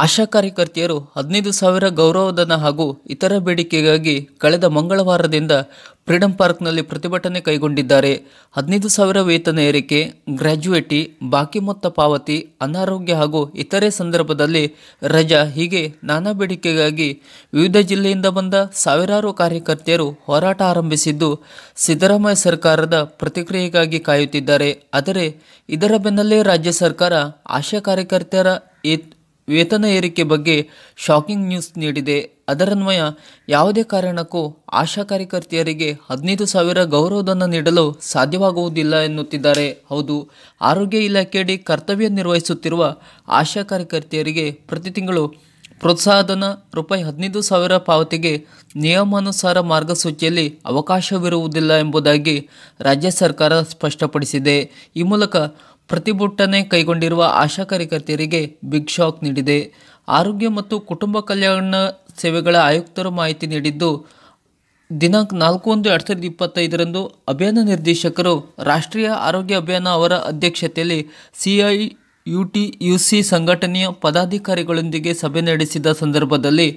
ಆಶಾ ಕಾರ್ಯಕರ್ತೆಯರು 15,000 ಗೌರವಧನ ಹಾಗೂ ಇತರ ಬೇಡಿಕೆಗಾಗಿ ಕಳೆದ ಮಂಗಳವಾರದಿಂದ ಫ್ರೀಡಂ ಪಾರ್ಕ್ನಲ್ಲಿ ಪ್ರತಿಭಟನೆ ಕೈಗೊಂಡಿದ್ದಾರೆ. 15,000 ವೇತನ ಏರಿಕೆ, ಗ್ರ್ಯಾಚ್ಯುಯಿಟಿ, ಬಾಕಿ ಮೊತ್ತ ಪಾವತಿ, ಅನಾರೋಗ್ಯ ಹಾಗೂ ಇತರೆ ಸಂದರ್ಭದಲ್ಲಿ ರಜಾ ಹೀಗೆ ನಾನಾ ಬೇಡಿಕೆಗಾಗಿ ವಿವಿಧ ಜಿಲ್ಲೆಯಿಂದ ಬಂದ ಸಾವಿರಾರು ಕಾರ್ಯಕರ್ತೆಯರು ಹೋರಾಟ ಆರಂಭಿಸಿದ್ದು, ಸಿದ್ದರಾಮಯ್ಯ ಸರ್ಕಾರದ ಪ್ರತಿಕ್ರಿಯೆಗಾಗಿ ಕಾಯುತ್ತಿದ್ದಾರೆ. ಆದರೆ ಇದರ ಬೆನ್ನಲ್ಲೇ ರಾಜ್ಯ ಸರ್ಕಾರ ಆಶಾ ಕಾರ್ಯಕರ್ತೆಯರ ವೇತನ ಏರಿಕೆ ಬಗ್ಗೆ ಶಾಕಿಂಗ್ ನ್ಯೂಸ್ ನೀಡಿದೆ. ಅದರನ್ವಯ ಯಾವುದೇ ಕಾರಣಕ್ಕೂ ಆಶಾ ಕಾರ್ಯಕರ್ತೆಯರಿಗೆ 15,000 ಗೌರವಧನ ನೀಡಲು ಸಾಧ್ಯವಾಗುವುದಿಲ್ಲ ಎನ್ನುತ್ತಿದ್ದಾರೆ. ಹೌದು, ಆರೋಗ್ಯ ಇಲಾಖೆಯಡಿ ಕರ್ತವ್ಯ ನಿರ್ವಹಿಸುತ್ತಿರುವ ಆಶಾ ಕಾರ್ಯಕರ್ತೆಯರಿಗೆ ಪ್ರತಿ ತಿಂಗಳು ಪ್ರೋತ್ಸಾಹಧನ ₹15,000 ಪಾವತಿಗೆ ನಿಯಮಾನುಸಾರ ಮಾರ್ಗಸೂಚಿಯಲ್ಲಿ ಅವಕಾಶವಿರುವುದಿಲ್ಲ ಎಂಬುದಾಗಿ ರಾಜ್ಯ ಸರ್ಕಾರ ಸ್ಪಷ್ಟಪಡಿಸಿದೆ. ಈ ಮೂಲಕ ಪ್ರತಿಭಟನೆ ಕೈಗೊಂಡಿರುವ ಆಶಾ ಕಾರ್ಯಕರ್ತೆಯರಿಗೆ ಬಿಗ್ ಶಾಕ್ ನೀಡಿದೆ. ಆರೋಗ್ಯ ಮತ್ತು ಕುಟುಂಬ ಕಲ್ಯಾಣ ಸೇವೆಗಳ ಆಯುಕ್ತರು ಮಾಹಿತಿ ನೀಡಿದ್ದು, ದಿನಾಂಕ 4/1/2025ರಂದು ಅಭಿಯಾನ ನಿರ್ದೇಶಕರು ರಾಷ್ಟ್ರೀಯ ಆರೋಗ್ಯ ಅಭಿಯಾನ ಅವರ ಅಧ್ಯಕ್ಷತೆಯಲ್ಲಿ CIUTUC ಸಂಘಟನೆಯ ಪದಾಧಿಕಾರಿಗಳೊಂದಿಗೆ ಸಭೆ ನಡೆಸಿದ ಸಂದರ್ಭದಲ್ಲಿ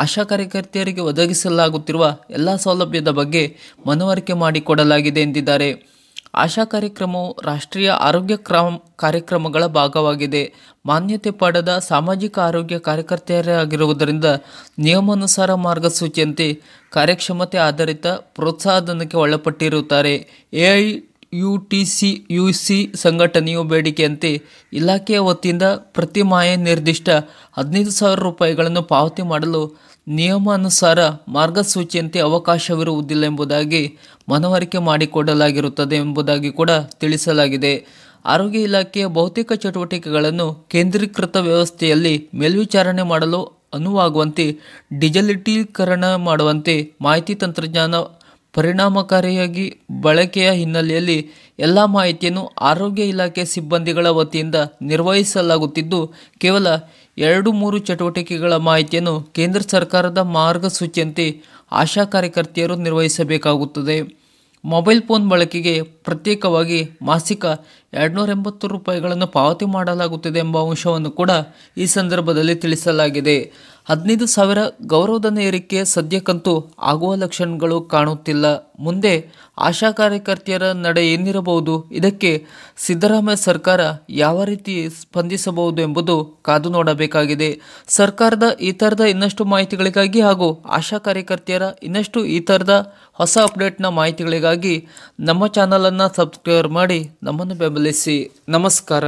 ಆಶಾ ಕಾರ್ಯಕರ್ತೆಯರಿಗೆ ಒದಗಿಸಲಾಗುತ್ತಿರುವ ಎಲ್ಲ ಸೌಲಭ್ಯದ ಬಗ್ಗೆ ಮನವರಿಕೆ ಮಾಡಿಕೊಡಲಾಗಿದೆ ಎಂದಿದ್ದಾರೆ. ಆಶಾ ಕಾರ್ಯಕ್ರಮವು ರಾಷ್ಟ್ರೀಯ ಆರೋಗ್ಯ ಕಾರ್ಯಕ್ರಮಗಳ ಭಾಗವಾಗಿದೆ. ಮಾನ್ಯತೆ ಪಡೆದ ಸಾಮಾಜಿಕ ಆರೋಗ್ಯ ಕಾರ್ಯಕರ್ತೆಯರಾಗಿರುವುದರಿಂದ ನಿಯಮಾನುಸಾರ ಮಾರ್ಗಸೂಚಿಯಂತೆ ಕಾರ್ಯಕ್ಷಮತೆ ಆಧಾರಿತ ಪ್ರೋತ್ಸಾಹಧನಕ್ಕೆ ಒಳಪಟ್ಟಿರುತ್ತಾರೆ. AIUTUC ಸಂಘಟನೆಯು ಬೇಡಿಕೆಯಂತೆ ಇಲಾಖೆಯ ವತಿಯಿಂದ ಪ್ರತಿ ಮಾಹೆ ನಿರ್ದಿಷ್ಟ ₹15,000 ಪಾವತಿ ಮಾಡಲು ನಿಯಮಾನುಸಾರ ಮಾರ್ಗಸೂಚಿಯಂತೆ ಅವಕಾಶವಿರುವುದಿಲ್ಲ ಎಂಬುದಾಗಿ ಮನವರಿಕೆ ಮಾಡಿಕೊಡಲಾಗಿರುತ್ತದೆ ಎಂಬುದಾಗಿ ಕೂಡ ತಿಳಿಸಲಾಗಿದೆ. ಆರೋಗ್ಯ ಇಲಾಖೆಯ ಬಹುತೇಕ ಚಟುವಟಿಕೆಗಳನ್ನು ಕೇಂದ್ರೀಕೃತ ವ್ಯವಸ್ಥೆಯಲ್ಲಿ ಮೇಲ್ವಿಚಾರಣೆ ಮಾಡಲು ಅನುವಾಗುವಂತೆ ಡಿಜಿಟಲೀಕರಣ ಮಾಡುವಂತೆ ಮಾಹಿತಿ ತಂತ್ರಜ್ಞಾನ ಪರಿಣಾಮಕಾರಿಯಾಗಿ ಬಳಕೆಯ ಹಿನ್ನೆಲೆಯಲ್ಲಿ ಎಲ್ಲ ಮಾಹಿತಿಯನ್ನು ಆರೋಗ್ಯ ಇಲಾಖೆ ಸಿಬ್ಬಂದಿಗಳ ವತಿಯಿಂದ ನಿರ್ವಹಿಸಲಾಗುತ್ತಿದ್ದು, ಕೇವಲ 2-3 ಚಟುವಟಿಕೆಗಳ ಮಾಹಿತಿಯನ್ನು ಕೇಂದ್ರ ಸರ್ಕಾರದ ಮಾರ್ಗಸೂಚಿಯಂತೆ ಆಶಾ ಕಾರ್ಯಕರ್ತೆಯರು ನಿರ್ವಹಿಸಬೇಕಾಗುತ್ತದೆ. ಮೊಬೈಲ್ ಫೋನ್ ಬಳಕೆಗೆ ಪ್ರತ್ಯೇಕವಾಗಿ ಮಾಸಿಕ ₹280 ಪಾವತಿ ಮಾಡಲಾಗುತ್ತದೆ ಎಂಬ ಅಂಶವನ್ನು ಕೂಡ ಈ ಸಂದರ್ಭದಲ್ಲಿ ತಿಳಿಸಲಾಗಿದೆ. 15,000 ಗೌರವಧನ ಏರಿಕೆ ಸದ್ಯಕ್ಕಂತೂ ಆಗುವ ಲಕ್ಷಣಗಳು ಕಾಣುತ್ತಿಲ್ಲ. ಮುಂದೆ ಆಶಾ ಕಾರ್ಯಕರ್ತೆಯರ ನಡೆ ಏನಿರಬಹುದು, ಇದಕ್ಕೆ ಸಿದ್ದರಾಮಯ್ಯ ಸರ್ಕಾರ ಯಾವ ರೀತಿ ಸ್ಪಂದಿಸಬಹುದು ಎಂಬುದು ಕಾದು ನೋಡಬೇಕಾಗಿದೆ. ಸರ್ಕಾರದ ಈ ಥರದ ಇನ್ನಷ್ಟು ಮಾಹಿತಿಗಳಿಗಾಗಿ ಹಾಗೂ ಆಶಾ ಕಾರ್ಯಕರ್ತೆಯರ ಇನ್ನಷ್ಟು ಈ ಥರದ ಹೊಸ ಅಪ್ಡೇಟ್ನ ಮಾಹಿತಿಗಳಿಗಾಗಿ ನಮ್ಮ ಚಾನಲನ್ನು ಸಬ್ಸ್ಕ್ರೈಬ್ ಮಾಡಿ ನಮ್ಮನ್ನು ಬೆಂಬಲಿಸಿ. ನಮಸ್ಕಾರ.